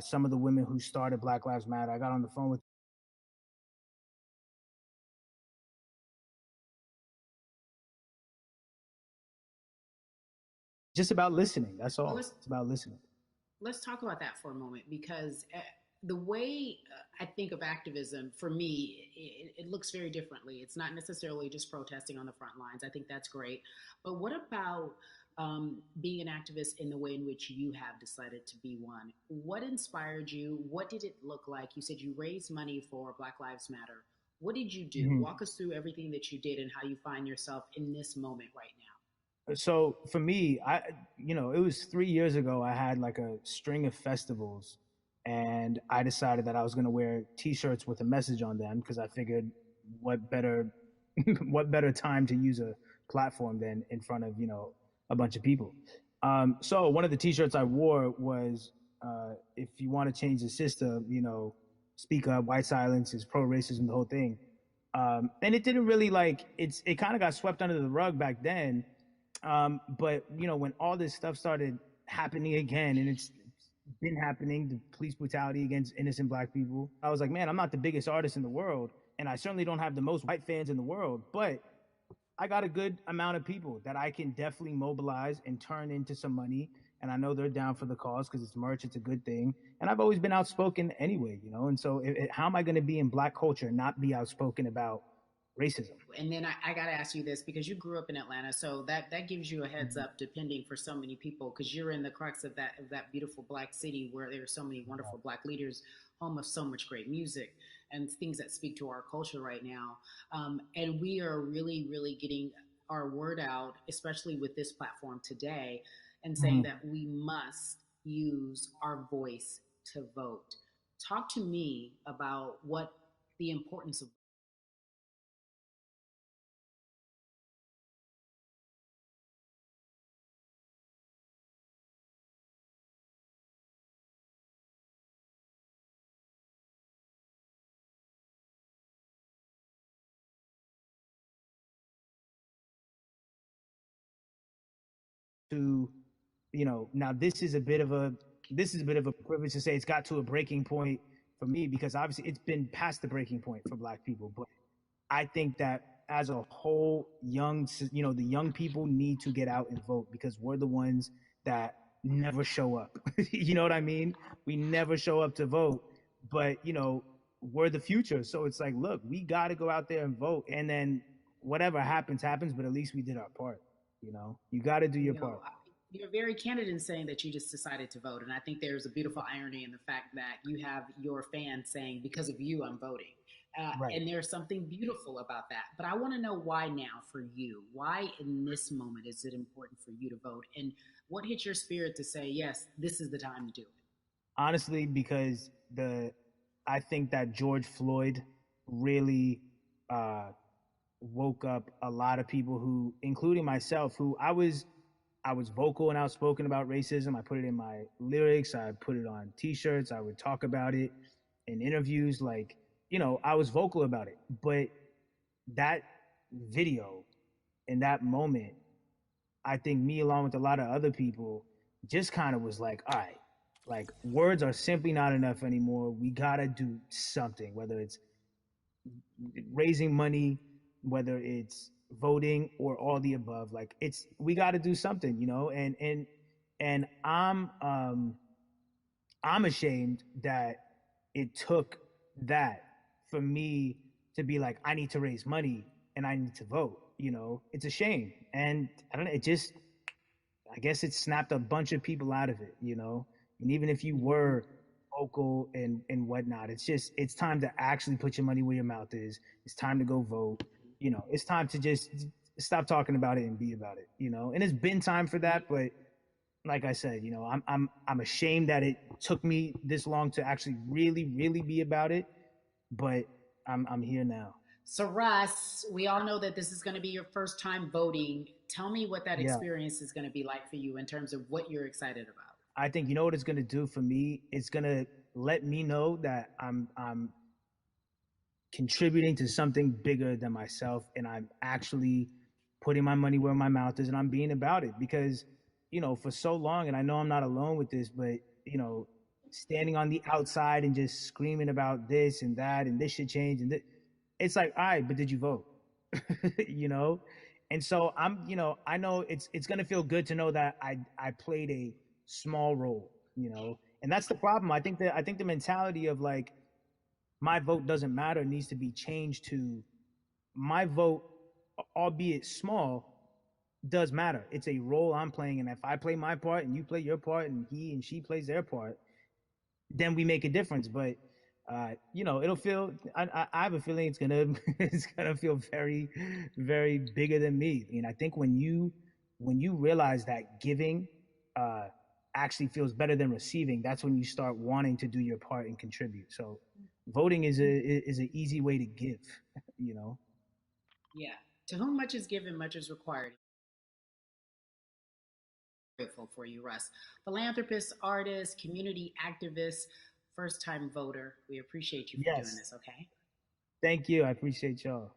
some of the women who started Black Lives Matter. I got on the phone with just about listening. That's Well, all. It's about listening. let's talk about that for a moment because the way I think of activism for me, it looks very differently. It's not necessarily just protesting on the front lines. I think that's great. But what about being an activist in the way in which you have decided to be one? What inspired you? What did it look like? You said you raised money for Black Lives Matter. What did you do? Mhm. Walk us through everything that you did and how you find yourself in this moment right now. So for me, it was 3 years ago. I had like a string of festivals, and I decided that I was going to wear T-shirts with a message on them because I figured, what better, what better time to use a platform than in front of a bunch of people. So one of the T-shirts I wore was, "If you want to change the system, speak up. White silence is pro-racism. The whole thing." And it didn't really it kind of got swept under the rug back then. But when all this stuff started happening again, and it's been happening, the police brutality against innocent black people, I was like, man, I'm not the biggest artist in the world, and I certainly don't have the most white fans in the world, but I got a good amount of people that I can definitely mobilize and turn into some money. And I know they're down for the cause because it's merch, it's a good thing. And I've always been outspoken anyway, And so, how am I going to be in black culture and not be outspoken about racism? And then I got to ask you this because you grew up in Atlanta, so that gives you a heads up, depending for so many people, because you're in the crux of that beautiful black city where there are so many wonderful black leaders, home of so much great music and things that speak to our culture right now. And we are really, really getting our word out, especially with this platform today, and saying Mm-hmm. that we must use our voice to vote. Talk to me about what the importance of To now this is a bit of a privilege to say it's got to a breaking point for me, because obviously it's been past the breaking point for black people, but I think that as a whole, the young people need to get out and vote, because we're the ones that never show up. You know what I mean? We never show up to vote, but we're the future. So it's like, look, we got to go out there and vote, and then whatever happens happens, but at least we did our part. You got to do you your know, part. you're very candid in saying that you just decided to vote. And I think there's a beautiful irony in the fact that you have your fans saying, because of you, I'm voting. Right. And there's something beautiful about that. But I want to know why now for you? Why in this moment is it important for you to vote? And what hit your spirit to say, yes, this is the time to do it? Honestly, because the I think that George Floyd really uh, woke up a lot of people who, including myself, who I was vocal and outspoken about racism. I put it in my lyrics. I put it on T-shirts. I would talk about it in interviews. I was vocal about it. But that video in that moment, I think me along with a lot of other people just kind of was like, all right, like words are simply not enough anymore. We gotta do something, whether it's raising money, whether it's voting, or all the above. Like, it's we got to do something, and I'm ashamed that it took that for me to be like, I need to raise money and I need to vote. It's a shame, and I don't know. I guess it snapped a bunch of people out of it. And even if you were vocal and whatnot, it's time to actually put your money where your mouth is. It's time to go vote. It's time to just stop talking about it and be about it. And it's been time for that, but like I said, I'm ashamed that it took me this long to actually really, really be about it. But I'm here now. So, Russ, we all know that this is going to be your first time voting. Tell me what that Yeah. experience is going to be like for you in terms of what you're excited about. I think what it's gonna do for me. It's gonna let me know that I'm contributing to something bigger than myself, and I'm actually putting my money where my mouth is, and I'm being about it, because for so long, and I know I'm not alone with this, but you know standing on the outside and just screaming about this and that and this should change and it's like, all right, but did you vote? You know? And so I know it's gonna feel good to know that I played a small role, you know. And that's the problem. I think the mentality of like my vote doesn't matter needs to be changed to my vote, albeit small, does matter. It's a role I'm playing, and if I play my part and you play your part and he and she plays their part, then we make a difference. But it'll feel. I have a feeling it's gonna it's gonna feel very, very bigger than me. I think when you realize that giving actually feels better than receiving, that's when you start wanting to do your part and contribute. So, voting is an easy way to give. You know. Yeah. To whom much is given, much is required. Grateful for you, Russ. Philanthropist, artist, community activist, first time voter. We appreciate you for doing Yes. this, okay? Thank you. I appreciate y'all.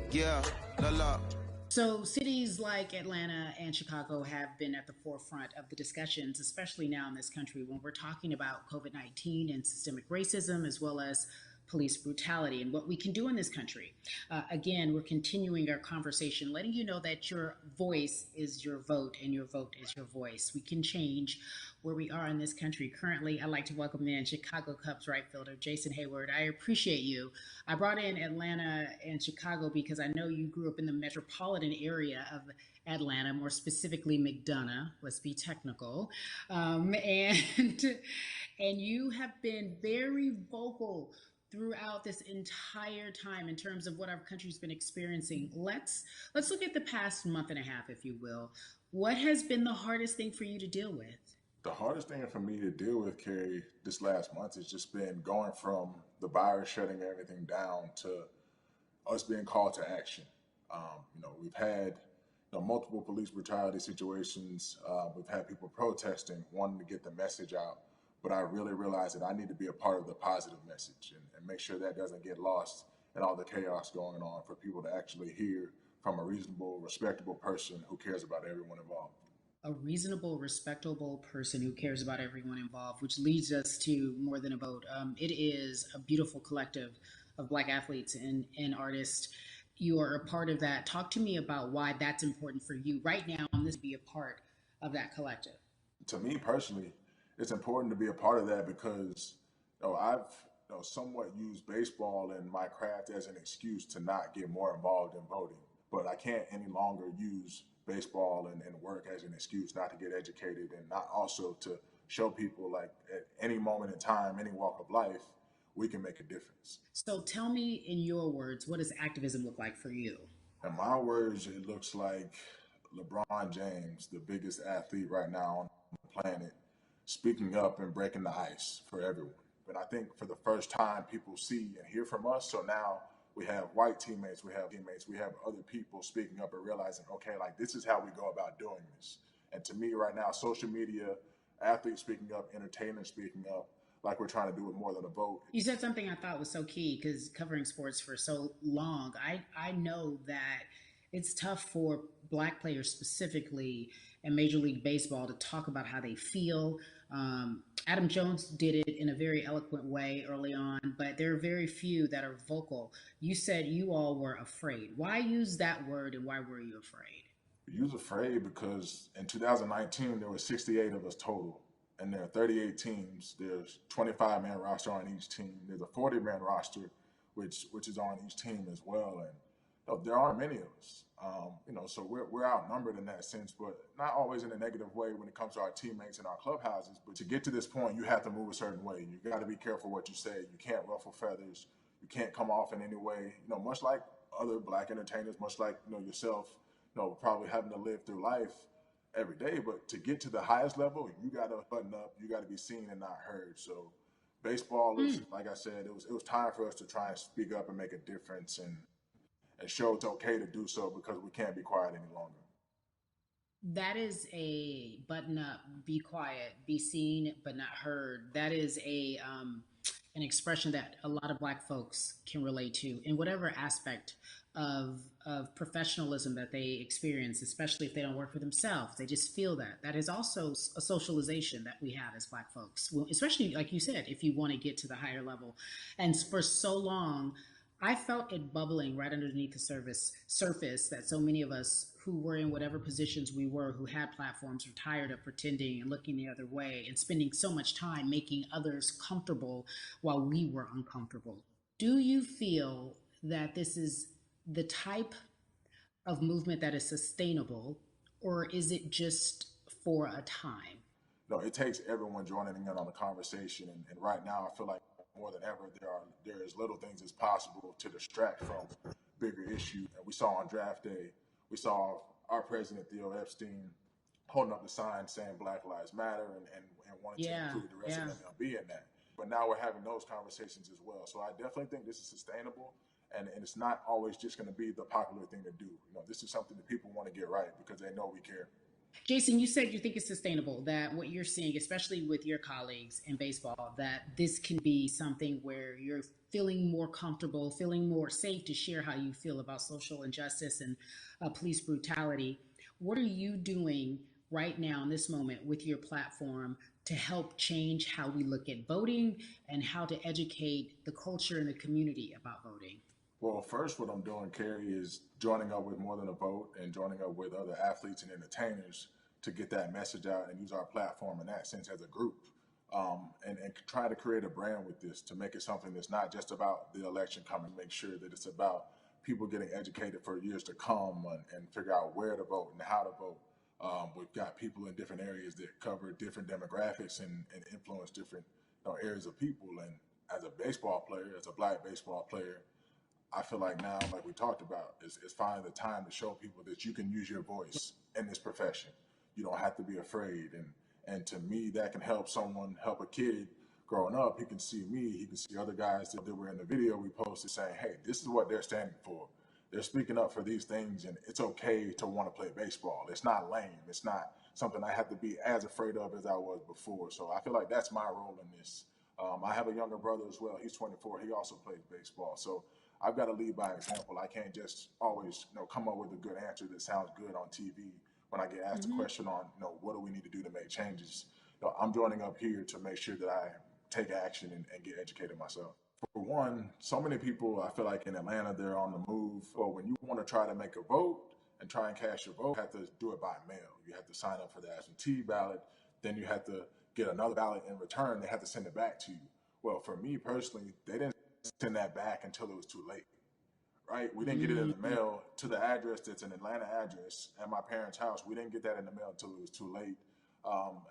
Yeah, la la. So, cities like Atlanta and Chicago have been at the forefront of the discussions, especially now in this country when we're talking about COVID 19 and systemic racism, as well as police brutality and what we can do in this country. Again, we're continuing our conversation, letting you know that your voice is your vote and your vote is your voice. We can change where we are in this country. Currently, I'd like to welcome in Chicago Cubs right fielder Jason Hayward. I appreciate you. I brought in Atlanta and Chicago because I know you grew up in the metropolitan area of Atlanta, more specifically McDonough. Let's be technical, and you have been very vocal throughout this entire time in terms of what our country's been experiencing. Let's look at the past month and a half, if you will. What has been the hardest thing for you to deal with? The hardest thing for me to deal with, Carrie, this last month has just been going from the virus shutting everything down to us being called to action. We've had multiple police brutality situations. We've had people protesting, wanting to get the message out. But I really realized that I need to be a part of the positive message and make sure that doesn't get lost in all the chaos going on, for people to actually hear from a reasonable, respectable person who cares about everyone involved. A reasonable, respectable person who cares about everyone involved, which leads us to More Than a Vote. It is a beautiful collective of Black athletes and artists. You are a part of that. Talk to me about why that's important for you right now and this be a part of that collective. To me personally, it's important to be a part of that because I've somewhat used baseball and my craft as an excuse to not get more involved in voting. But I can't any longer use baseball and work as an excuse not to get educated, and not also to show people like at any moment in time, any walk of life, we can make a difference. So tell me in your words, what does activism look like for you? In my words, it looks like LeBron James, the biggest athlete right now on the planet, speaking up and breaking the ice for everyone. But I think for the first time, people see and hear from us. So now we have white teammates, we have other people speaking up and realizing, okay, like this is how we go about doing this. And to me right now, social media, athletes speaking up, entertainers speaking up, like we're trying to do with More Than a Vote. You said something I thought was so key because covering sports for so long, I know that it's tough for Black players specifically in Major League Baseball to talk about how they feel. Adam Jones did it in a very eloquent way early on, but there are very few that are vocal. You said you all were afraid. Why use that word and why were you afraid? You was afraid because in 2019, there were 68 of us total. And there are 38 teams. There's 25-man roster on each team. There's a 40-man roster, which is on each team as well. And there aren't many of us. So we're outnumbered in that sense, but not always in a negative way when it comes to our teammates and our clubhouses. But to get to this point, you have to move a certain way. You got to be careful what you say. You can't ruffle feathers. You can't come off in any way. Much like other Black entertainers, much like yourself, probably having to live through life every day. But to get to the highest level, you got to button up. You got to be seen and not heard. So baseball is, like I said, it was time for us to try and speak up and make a difference and show it's okay to do so because we can't be quiet any longer. That is a button up, be quiet, be seen but not heard. That is an expression that a lot of Black folks can relate to in whatever aspect of professionalism that they experience, especially if they don't work for themselves. They just feel that. That is also a socialization that we have as Black folks, well, especially, like you said, if you want to get to the higher level. And for so long, I felt it bubbling right underneath the surface that so many of us who were in whatever positions we were, who had platforms, were tired of pretending and looking the other way and spending so much time making others comfortable while we were uncomfortable. Do you feel that this is the type of movement that is sustainable, or is it just for a time? No, it takes everyone joining in on the conversation. And right now, I feel like more than ever, there is little things as possible to distract from bigger issue. And we saw on draft day, we saw our president, Theo Epstein, holding up the sign saying Black Lives Matter and wanting to include the rest of MLB in that. But now we're having those conversations as well. So I definitely think this is sustainable. And it's not always just going to be the popular thing to do. You know, this is something that people want to get right because they know we care. Jason, you said you think it's sustainable, that what you're seeing, especially with your colleagues in baseball, that this can be something where you're feeling more comfortable, feeling more safe to share how you feel about social injustice and police brutality. What are you doing right now in this moment with your platform to help change how we look at voting and how to educate the culture and the community about voting? Well, first, what I'm doing, Carrie, is joining up with More Than a Vote and joining up with other athletes and entertainers to get that message out and use our platform in that sense as a group, and try to create a brand with this to make it something that's not just about the election coming, make sure that it's about people getting educated for years to come and figure out where to vote and how to vote. We've got people in different areas that cover different demographics and influence different areas of people. And as a baseball player, as a Black baseball player, I feel like now, like we talked about, is finding the time to show people that you can use your voice in this profession. You don't have to be afraid. And to me, that can help a kid growing up. He can see me, he can see other guys that were in the video we posted saying, hey, this is what they're standing for. They're speaking up for these things, and it's okay to want to play baseball. It's not lame. It's not something I have to be as afraid of as I was before. So I feel like that's my role in this. I have a younger brother as well. He's 24. He also plays baseball. So I've got to lead by example. I can't just always, come up with a good answer that sounds good on TV when I get asked a question on, what do we need to do to make changes. I'm joining up here to make sure that I take action and get educated myself. For one, so many people, I feel like in Atlanta, they're on the move. Well, when you want to try to make a vote and try and cast your vote, you have to do it by mail. You have to sign up for the absentee ballot. Then you have to get another ballot in return. They have to send it back to you. Well, for me personally, they didn't send that back until it was too late, right? We didn't get it in the mail to the address that's an Atlanta address at my parents' house. We didn't get that in the mail until it was too late.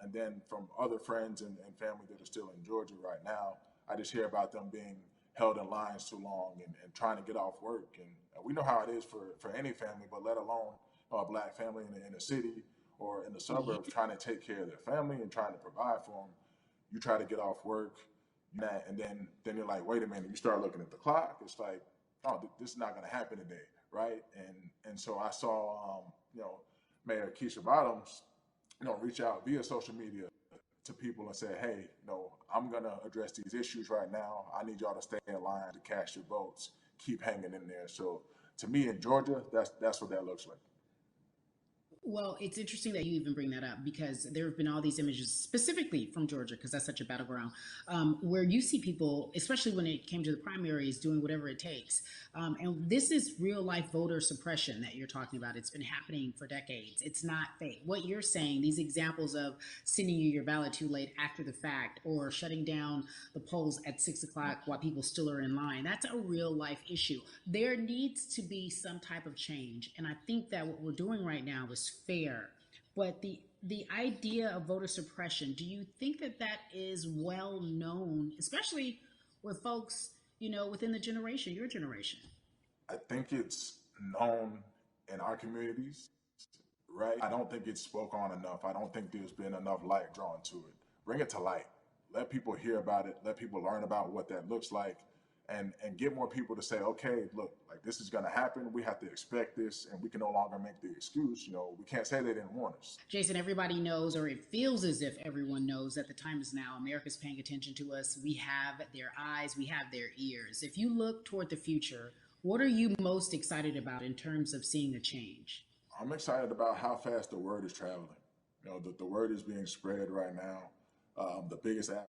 And then from other friends and family that are still in Georgia right now, I just hear about them being held in lines too long and trying to get off work. And we know how it is for any family, but let alone a Black family in the inner city or in the suburbs trying to take care of their family and trying to provide for them. You try to get off work, and then you're like, wait a minute, you start looking at the clock. It's like, oh, this is not going to happen today, right? And so I saw, Mayor Keisha Bottoms, reach out via social media to people and say, hey, I'm going to address these issues right now. I need y'all to stay in line to cast your votes. Keep hanging in there. So to me in Georgia, that's what that looks like. Well, it's interesting that you even bring that up because there have been all these images specifically from Georgia, because that's such a battleground, where you see people, especially when it came to the primaries, doing whatever it takes. And this is real life voter suppression that you're talking about. It's been happening for decades. It's not fake. What you're saying, these examples of sending you your ballot too late after the fact or shutting down the polls at 6 o'clock while people still are in line, that's a real life issue. There needs to be some type of change. And I think that what we're doing right now is fair, but the idea of voter suppression, do you think that is well known, especially with folks, within the generation, your generation? I think it's known in our communities, right? I don't think it's spoke on enough. I don't think there's been enough light drawn to it. Bring it to light. Let people hear about it. Let people learn about what that looks like. And get more people to say, okay, look, like this is going to happen. We have to expect this, and we can no longer make the excuse. We can't say they didn't warn us. Jason, everybody knows, or it feels as if everyone knows, that the time is now. America's paying attention to us. We have their eyes. We have their ears. If you look toward the future, What are you most excited about in terms of seeing a change? I'm excited about how fast the word is traveling. The word is being spread right now. The biggest app.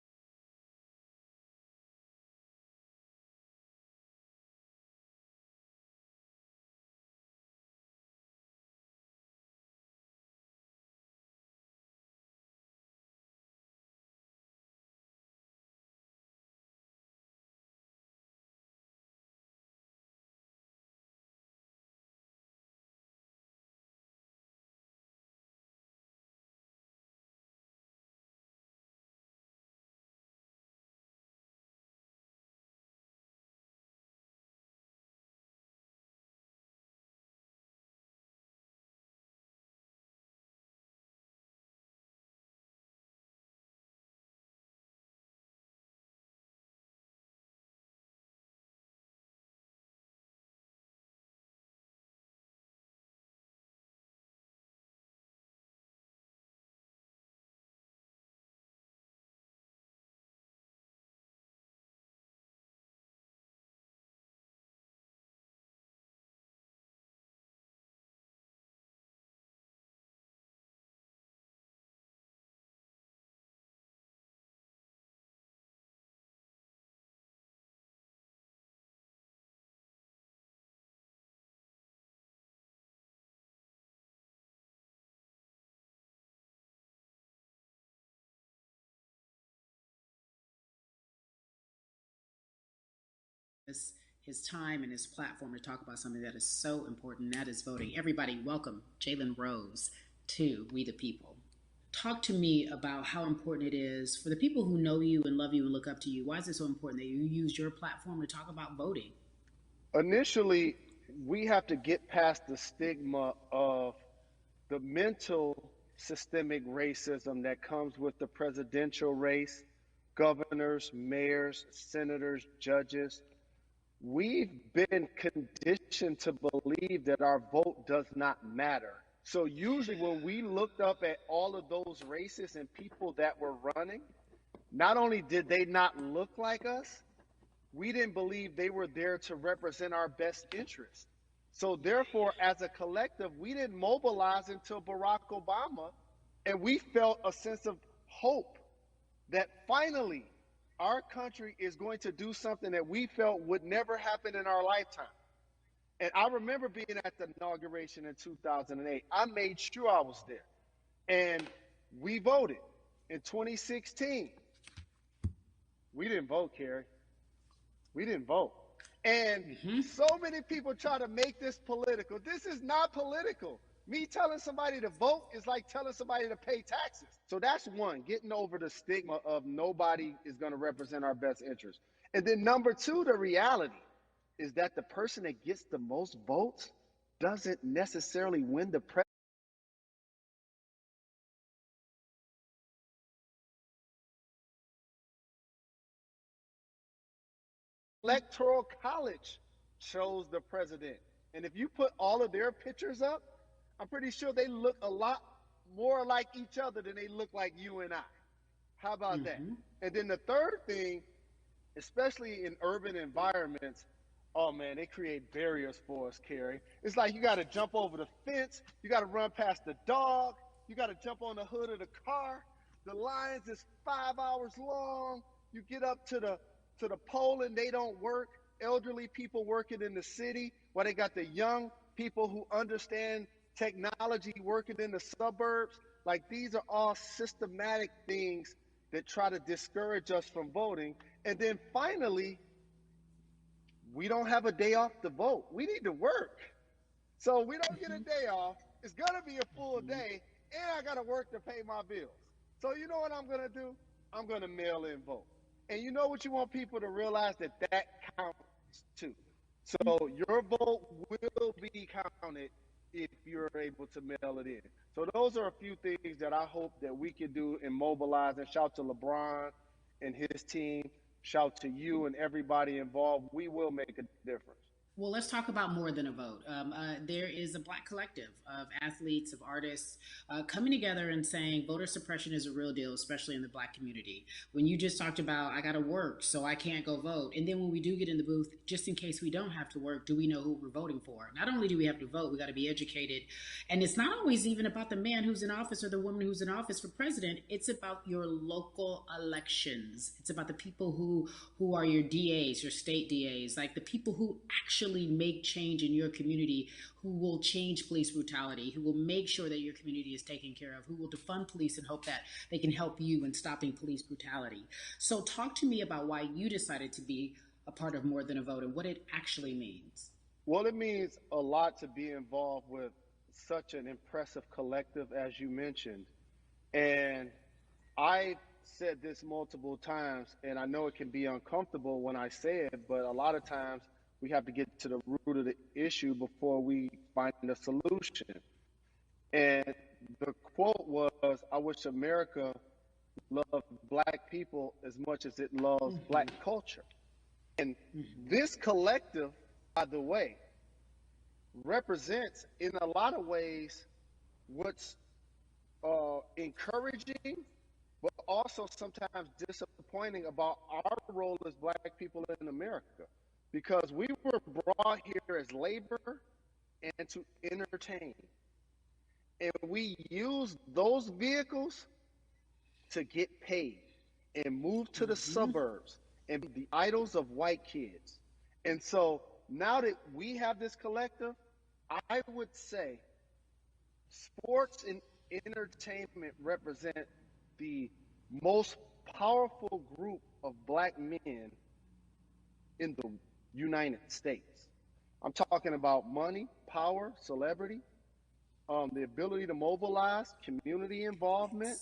His time and his platform to talk about something that is so important, and that is voting. Everybody, welcome Jalen Rose to We the People. Talk to me about how important it is for the people who know you and love you and look up to you. Why is it so important that you use your platform to talk about voting? Initially, we have to get past the stigma of the mental systemic racism that comes with the presidential race, governors, mayors, senators, judges. We've been conditioned to believe that our vote does not matter. So usually when we looked up at all of those races and people that were running, not only did they not look like us, we didn't believe they were there to represent our best interests. So therefore, as a collective, we didn't mobilize until Barack Obama, and we felt a sense of hope that finally our country is going to do something that we felt would never happen in our lifetime. And I remember being at the inauguration in 2008. I made sure I was there. And we voted. In 2016, we didn't vote, Carrie. We didn't vote. And so many people try to make this political. This is not political. Me telling somebody to vote is like telling somebody to pay taxes. So that's one, getting over the stigma of nobody is going to represent our best interest. And then number two, the reality is that the person that gets the most votes doesn't necessarily win the electoral college chose the president. And if you put all of their pictures up, I'm pretty sure they look a lot more like each other than they look like you and I. How about that? And then the third thing, especially in urban environments, oh man, they create barriers for us, Carrie. It's like you got to jump over the fence, you got to run past the dog, you got to jump on the hood of the car. The lines is 5 hours long. You get up to the pole and they don't work. Elderly people working in the city, while they got the young people who understand technology working in the suburbs. Like these are all systematic things that try to discourage us from voting. And then finally, we don't have a day off to vote. We need to work. So we don't get a day off. It's going to be a full day, and I got to work to pay my bills. So you know what I'm going to do? I'm going to mail in vote. And you know what you want people to realize, that that counts too. So your vote will be counted if you're able to mail it in. So those are a few things that I hope that we can do and mobilize. And shout to LeBron and his team. Shout to you and everybody involved. We will make a difference. Well, let's talk about more than a vote. There is a Black collective of athletes, of artists coming together and saying voter suppression is a real deal, especially in the Black community. When you just talked about, I got to work, so I can't go vote. And then when we do get in the booth, just in case we don't have to work, do we know who we're voting for? Not only do we have to vote, we got to be educated. And it's not always even about the man who's in office or the woman who's in office for president. It's about your local elections. It's about the people who are your DAs, your state DAs, like the people who actually make change in your community, who will change police brutality, who will make sure that your community is taken care of, who will defund police and hope that they can help you in stopping police brutality. So talk to me about why you decided to be a part of More Than a Vote and what it actually means. Well, it means a lot to be involved with such an impressive collective as you mentioned. And I said this multiple times, and I know it can be uncomfortable when I say it, but a lot of times we have to get to the root of the issue before we find a solution. And the quote was, I wish America loved Black people as much as it loves Black culture. And this collective, by the way, represents in a lot of ways what's encouraging, but also sometimes disappointing about our role as Black people in America. Because we were brought here as labor and to entertain. And we use those vehicles to get paid and move to the suburbs and be the idols of white kids. And so now that we have this collective, I would say sports and entertainment represent the most powerful group of Black men in the United States. I'm talking about money, power, celebrity, the ability to mobilize, community involvement,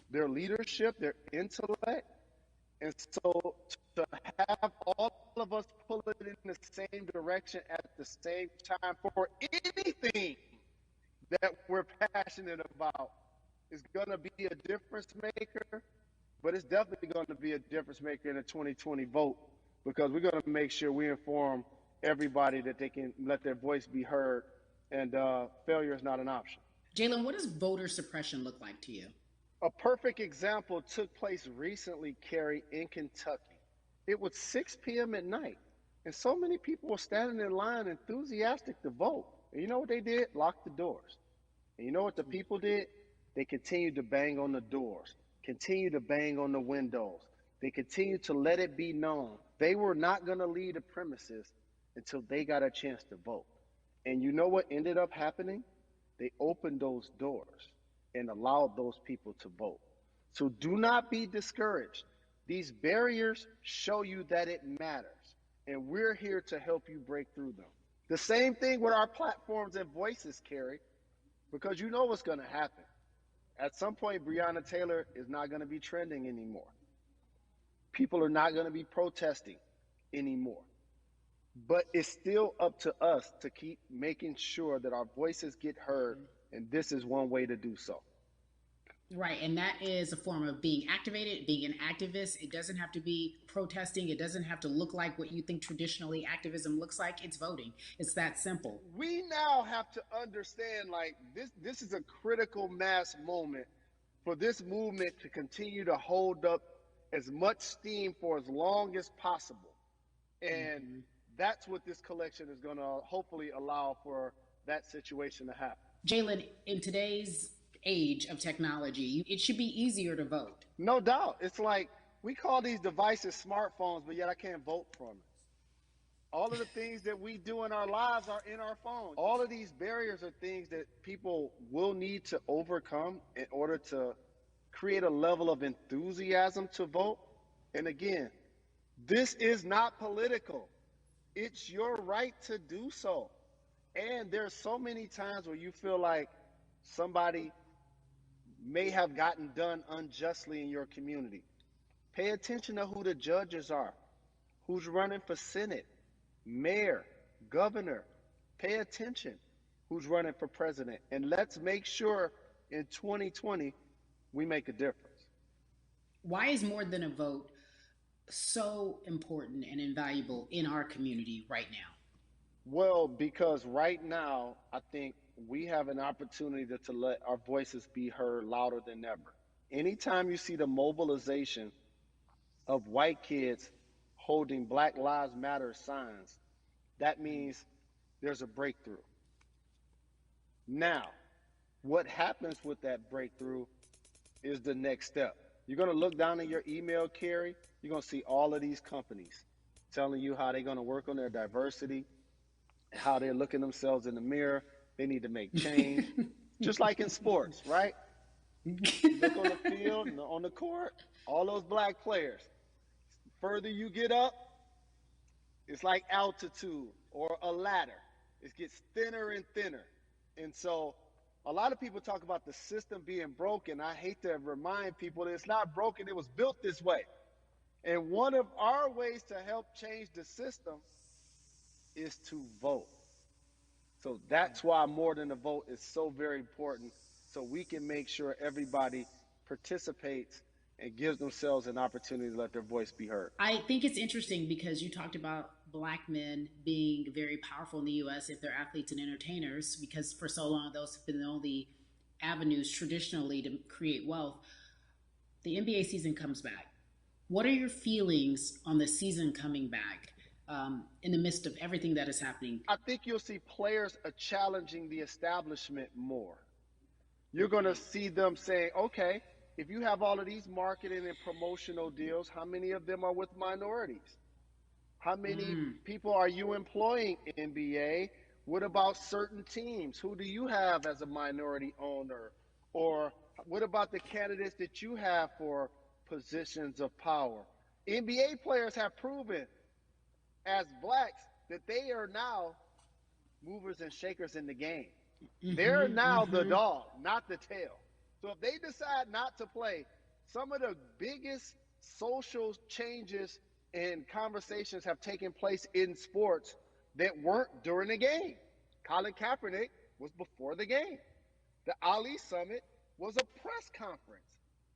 their leadership, their intellect. And so to have all of us pull it in the same direction at the same time for anything that we're passionate about is going to be a difference maker, but it's definitely going to be a difference maker in the 2020 vote, because we're going to make sure we inform everybody that they can let their voice be heard, and failure is not an option. Jalen, what does voter suppression look like to you? A perfect example took place recently, Carrie, in Kentucky. It was 6 p.m. at night, and so many people were standing in line enthusiastic to vote. And you know what they did? Locked the doors. And you know what the people did? They continued to bang on the doors, continued to bang on the windows. They continued to let it be known they were not going to leave the premises until they got a chance to vote. And you know what ended up happening? They opened those doors and allowed those people to vote. So do not be discouraged. These barriers show you that it matters, and we're here to help you break through them. The same thing with our platforms and voices, Carrie, because you know what's going to happen. At some point, Breonna Taylor is not going to be trending anymore. People are not going to be protesting anymore. But it's still up to us to keep making sure that our voices get heard, and this is one way to do so. Right, and that is a form of being activated, being an activist. It doesn't have to be protesting. It doesn't have to look like what you think traditionally activism looks like. It's voting. It's that simple. We now have to understand, like, this is a critical mass moment for this movement to continue to hold up as much steam for as long as possible. And that's what this collection is going to hopefully allow for that situation to happen. Jalen, in today's age of technology, it should be easier to vote. No doubt. It's like we call these devices smartphones, but yet I can't vote from it. All of the things that we do in our lives are in our phones. All of these barriers are things that people will need to overcome in order to create a level of enthusiasm to vote. And again, this is not political. It's your right to do so. And there's so many times where you feel like somebody may have gotten done unjustly in your community. Pay attention to who the judges are, who's running for Senate, mayor, governor. Pay attention who's running for president. And let's make sure in 2020 we make a difference. Why is More Than a Vote so important and invaluable in our community right now? Well, because right now, I think we have an opportunity to let our voices be heard louder than ever. Anytime you see the mobilization of white kids holding Black Lives Matter signs, that means there's a breakthrough. Now, what happens with that breakthrough is the next step. You're going to look down in your email, Carrie. You're going to see all of these companies telling you how they're going to work on their diversity, how they're looking themselves in the mirror. They need to make change, just like in sports, right? You look on the field and on the court, all those black players. The further you get up, it's like altitude or a ladder. It gets thinner and thinner. And so a lot of people talk about the system being broken. I hate to remind people that it's not broken. It was built this way. And one of our ways to help change the system is to vote. So that's why more than a vote is so very important, so we can make sure everybody participates and gives themselves an opportunity to let their voice be heard. I think it's interesting because you talked about black men being very powerful in the U.S. if they're athletes and entertainers, because for so long those have been the only avenues traditionally to create wealth. The NBA season comes back. What are your feelings on the season coming back in the midst of everything that is happening? I think you'll see players challenging the establishment more. You're going to see them saying, okay, if you have all of these marketing and promotional deals, how many of them are with minorities? How many people are you employing in NBA? What about certain teams? Who do you have as a minority owner? Or what about the candidates that you have for positions of power? NBA players have proven as blacks that they are now movers and shakers in the game. They're now the dog, not the tail. So if they decide not to play, some of the biggest social changes and conversations have taken place in sports that weren't during the game. Colin Kaepernick was before the game. The Ali Summit was a press conference.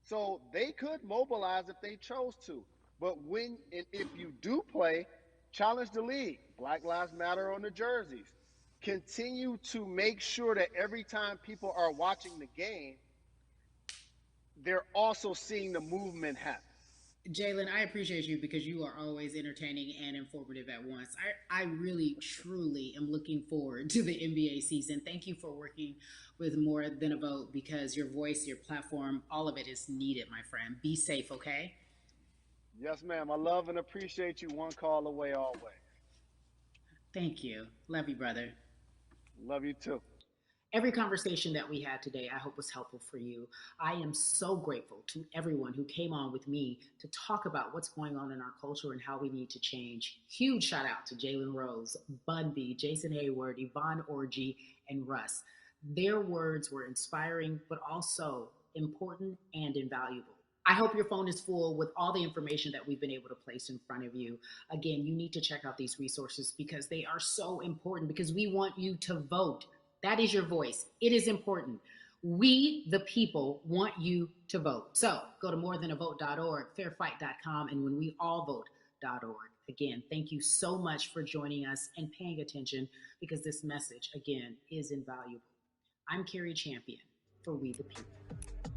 So they could mobilize if they chose to. But when and if you do play, challenge the league. Black Lives Matter on the jerseys. Continue to make sure that every time people are watching the game, they're also seeing the movement happen. Jalen, I appreciate you because you are always entertaining and informative at once. I really, truly am looking forward to the NBA season. Thank you for working with More Than a Vote because your voice, your platform, all of it is needed, my friend. Be safe, okay? Yes, ma'am. I love and appreciate you. One call away always. Thank you. Love you, brother. Love you too. Every conversation that we had today, I hope was helpful for you. I am so grateful to everyone who came on with me to talk about what's going on in our culture and how we need to change. Huge shout out to Jalen Rose, Bun B, Jason Hayward, Yvonne Orji, and Russ. Their words were inspiring, but also important and invaluable. I hope your phone is full with all the information that we've been able to place in front of you. Again, you need to check out these resources because they are so important because we want you to vote. That is your voice. It is important. We, the people, want you to vote. So go to morethanavote.org, fairfight.com, and whenweallvote.org. Again, thank you so much for joining us and paying attention because this message, again, is invaluable. I'm Carrie Champion for We the People.